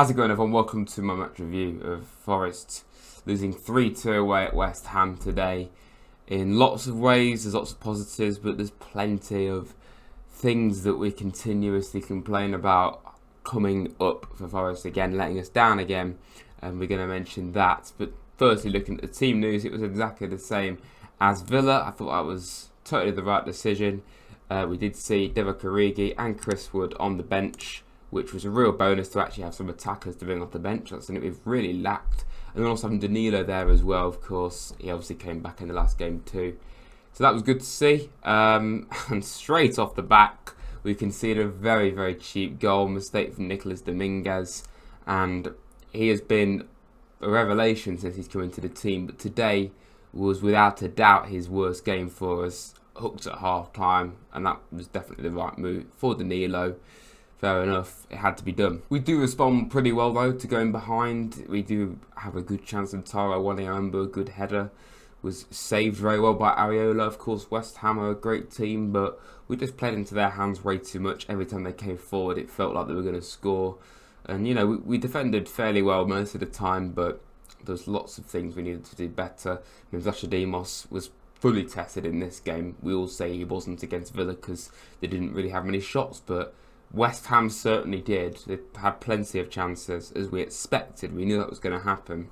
How's it going, everyone? Welcome to my match review of Forest losing 3-2 away at West Ham today. In lots of ways, there's lots of positives, but there's plenty of things that we continuously complain about coming up for Forest again, letting us down again, and we're going to mention that. But firstly, looking at the team news, it was exactly the same as Villa. I thought that was totally the right decision. We did see Divock Origi and Chris Wood on the bench, which was a real bonus to actually have some attackers to bring off the bench. That's something we've really lacked. And then also having Danilo there as well, of course. He obviously came back in the last game too. So that was good to see. And straight off the back, we conceded a very, very cheap goal. Mistake from Nicolas Dominguez. And he has been a revelation since he's come into the team. But today was without a doubt his worst game for us. Hooked at half time. And that was definitely the right move for Danilo. Fair enough, it had to be done. We do respond pretty well though to going behind. We do have a good chance of Taro winning. I remember a good header was saved very well by Areola. Of course, West Ham are a great team, but we just played into their hands way too much. Every time they came forward, it felt like they were going to score. And you know, we defended fairly well most of the time, but there's lots of things we needed to do better. I mean, Vlachodimos was fully tested in this game. We all say he wasn't against Villa because they didn't really have many shots, but West Ham certainly did. They had plenty of chances, as we expected. We knew that was going to happen,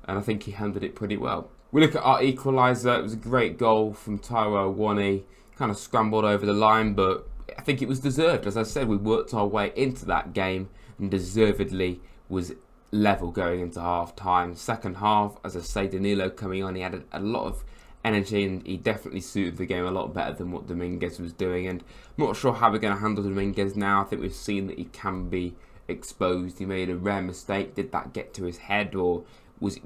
and I think he handled it pretty well. We look at our equaliser. It was a great goal from Taiwo Awoniyi. Kind of scrambled over the line, but I think it was deserved. As I said, we worked our way into that game, and deservedly was level going into half-time. Second half, as I say, Danilo coming on, he had a lot of energy, and he definitely suited the game a lot better than what Dominguez was doing. And I'm not sure how we're going to handle Dominguez now. I think we've seen that he can be exposed. He made a rare mistake. Did that get to his head, or was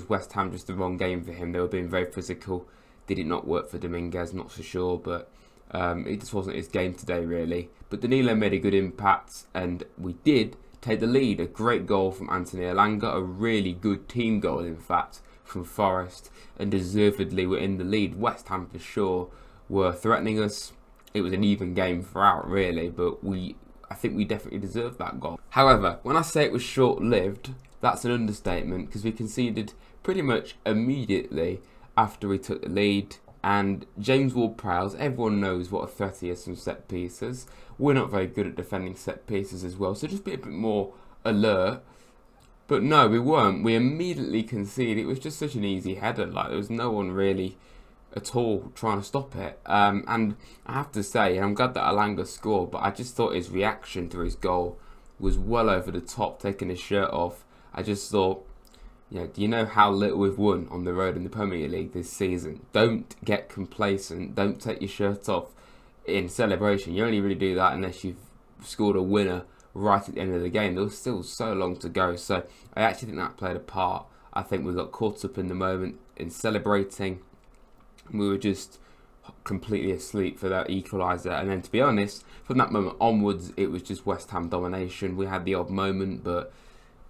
West Ham just the wrong game for him? They were being very physical. Did it not work for Dominguez? Not so sure, but it just wasn't his game today, really. But Danilo made a good impact, and we did take the lead. A great goal from Anthony Elanga, a really good team goal, in fact, from Forest, and deservedly were in the lead. West Ham for sure were threatening us. It was an even game throughout, really, but I think we definitely deserved that goal. However, when I say it was short-lived, that's an understatement, because we conceded pretty much immediately after we took the lead. And James Ward-Prowse, everyone knows what a threat he is from set pieces. We're not very good at defending set pieces as well, so just be a bit more alert. But no, we weren't. We immediately conceded. It was just such an easy header. Like, there was no one really at all trying to stop it. And I have to say, I'm glad that Elanga scored, but I just thought his reaction to his goal was well over the top, taking his shirt off. I just thought, do you know how little we've won on the road in the Premier League this season? Don't get complacent. Don't take your shirt off in celebration. You only really do that unless you've scored a winner right at the end of the game. There was still so long to go, so I actually think that played a part. I think we got caught up in the moment in celebrating. We were just completely asleep for that equaliser, and then to be honest, from that moment onwards, it was just West Ham domination. We had the odd moment, but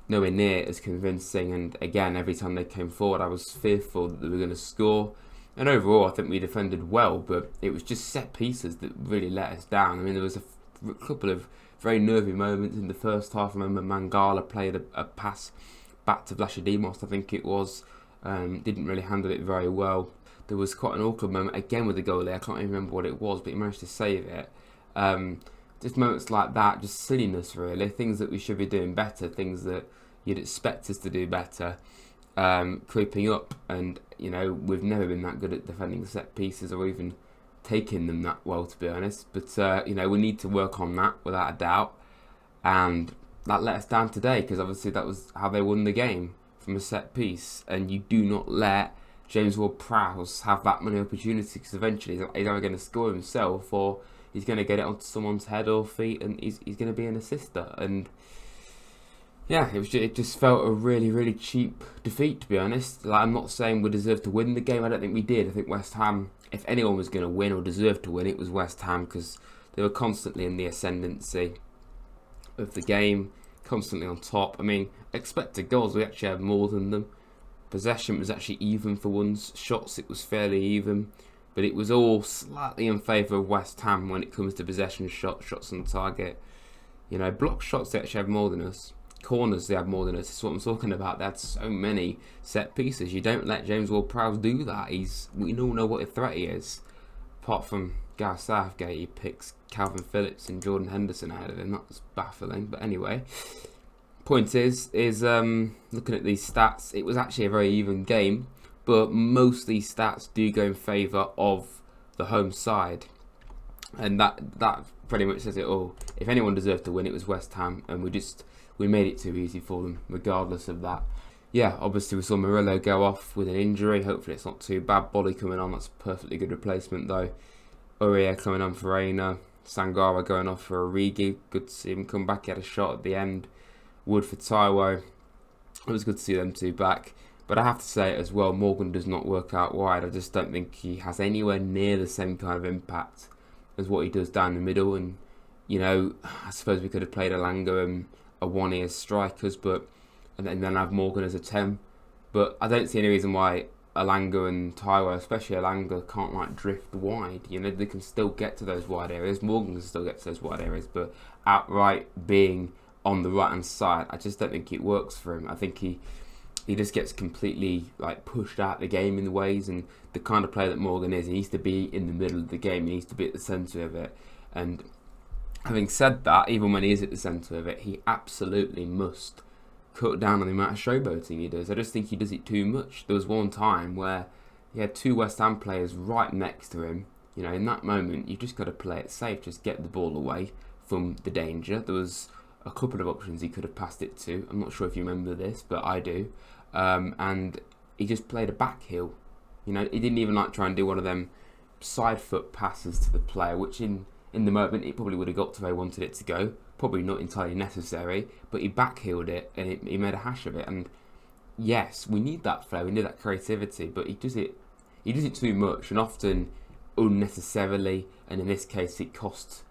nowhere near as convincing. And again, every time they came forward, I was fearful that they were going to score. And overall, I think we defended well, but it was just set pieces that really let us down. I mean, there was a couple of very nervy moments in the first half. I remember Mangala played a pass back to Vlachodimos, I think it was. Didn't really handle it very well. There was quite an awkward moment again with the goalie. I can't even remember what it was, but he managed to save it. Just moments like that, just silliness really. Things that we should be doing better, things that you'd expect us to do better, creeping up. And we've never been that good at defending set pieces or even taking them that well, to be honest. But we need to work on that without a doubt, and that let us down today, because obviously that was how they won the game, from a set piece. And you do not let James Ward-Prowse have that many opportunities, because eventually he's either going to score himself, or he's going to get it onto someone's head or feet, and he's going to be an assister. And yeah, it just felt a really, really cheap defeat, to be honest. Like, I'm not saying we deserved to win the game. I don't think we did. I think West Ham, if anyone was going to win or deserved to win, it was West Ham, because they were constantly in the ascendancy of the game, constantly on top. I mean, expected goals, we actually had more than them. Possession was actually even for once. Shots, it was fairly even. But it was all slightly in favour of West Ham when it comes to possession shots on target. Block shots, they actually have more than us. corners they had more than us. That's what I'm talking about. They had so many set pieces. You don't let James Ward-Prowse do that. We all know what a threat he is. Apart from Gareth Southgate, he picks Calvin Phillips and Jordan Henderson ahead of him. That's baffling. But anyway, point is looking at these stats, it was actually a very even game, but most of these stats do go in favour of the home side, and that pretty much says it all. If anyone deserved to win, it was West Ham, and we made it too easy for them, regardless of that. Yeah, obviously we saw Murillo go off with an injury. Hopefully it's not too bad. Bolly coming on, that's a perfectly good replacement though. Aurier coming on for Reina. Sangara going off for Origi. Good to see him come back. He had a shot at the end. Wood for Taiwo. It was good to see them two back. But I have to say as well, Morgan does not work out wide. I just don't think he has anywhere near the same kind of impact as what he does down the middle. And, you know, I suppose we could have played Elanga and Awani as strikers, and then have Morgan as a 10. But I don't see any reason why Elanga and Taiwo, especially Elanga, can't like drift wide. You know, they can still get to those wide areas. Morgan can still get to those wide areas, but outright being on the right hand side, I just don't think it works for him. I think he just gets completely like pushed out the game in the ways, and the kind of player that Morgan is, he needs to be in the middle of the game. He needs to be at the centre of it. And having said that, even when he is at the centre of it, he absolutely must cut down on the amount of showboating he does. I just think he does it too much. There was one time where he had two West Ham players right next to him. You know, in that moment, you just got to play it safe. Just get the ball away from the danger. There was a couple of options he could have passed it to. I'm not sure if you remember this, but I do. And he just played a back heel. You know, he didn't even like try and do one of them side foot passes to the player, which in the moment it probably would have got to where he wanted it to go. Probably not entirely necessary, but he backheeled it and he made a hash of it. And yes, we need that flow, we need that creativity, but he does it too much and often unnecessarily. And in this case, it cost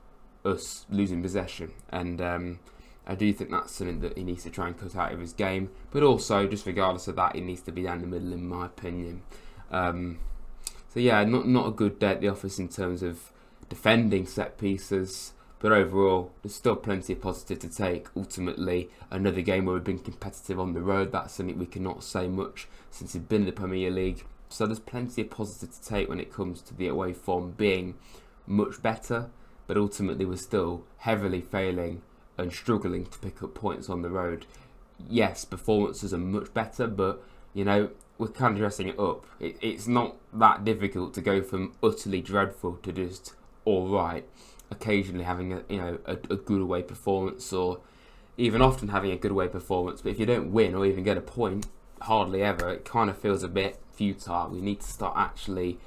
us losing possession. And I do think that's something that he needs to try and cut out of his game. But also, just regardless of that, he needs to be down the middle, in my opinion. So yeah, not a good day at the office in terms of defending set pieces. But overall, there's still plenty of positive to take. Ultimately, another game where we've been competitive on the road. That's something we cannot say much since we've been in the Premier League. So there's plenty of positive to take when it comes to the away form being much better. But ultimately, we're still heavily failing and struggling to pick up points on the road. Yes, performances are much better, but, you know, we're kind of dressing it up. It's not that difficult to go from utterly dreadful to just alright. Occasionally having a good away performance, or even often having a good away performance, but if you don't win or even get a point, hardly ever, it kind of feels a bit futile. We need to start actually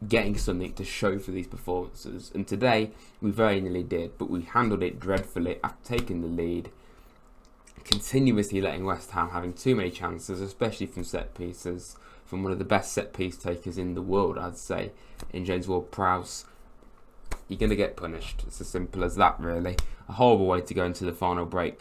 getting something to show for these performances, and today we very nearly did, but we handled it dreadfully after taking the lead, continuously letting West Ham having too many chances, especially from set pieces, from one of the best set piece takers in the world, I'd say, in James Ward-Prowse. You're going to get punished. It's as simple as that, really. A horrible way to go into the final break,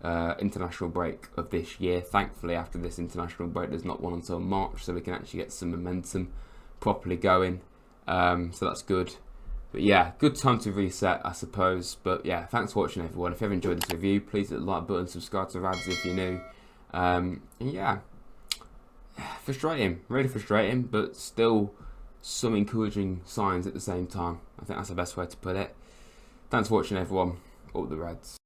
international break of this year. Thankfully, after this international break, there's not one until March, so we can actually get some momentum properly going. So that's good. But yeah, good time to reset, I suppose. But yeah, thanks for watching, everyone. If you have enjoyed this review, please hit the like button, subscribe to Rads if you're new. And yeah, frustrating, really frustrating, but still some encouraging signs at the same time. I think that's the best way to put it. Thanks for watching, everyone. Up the Reds.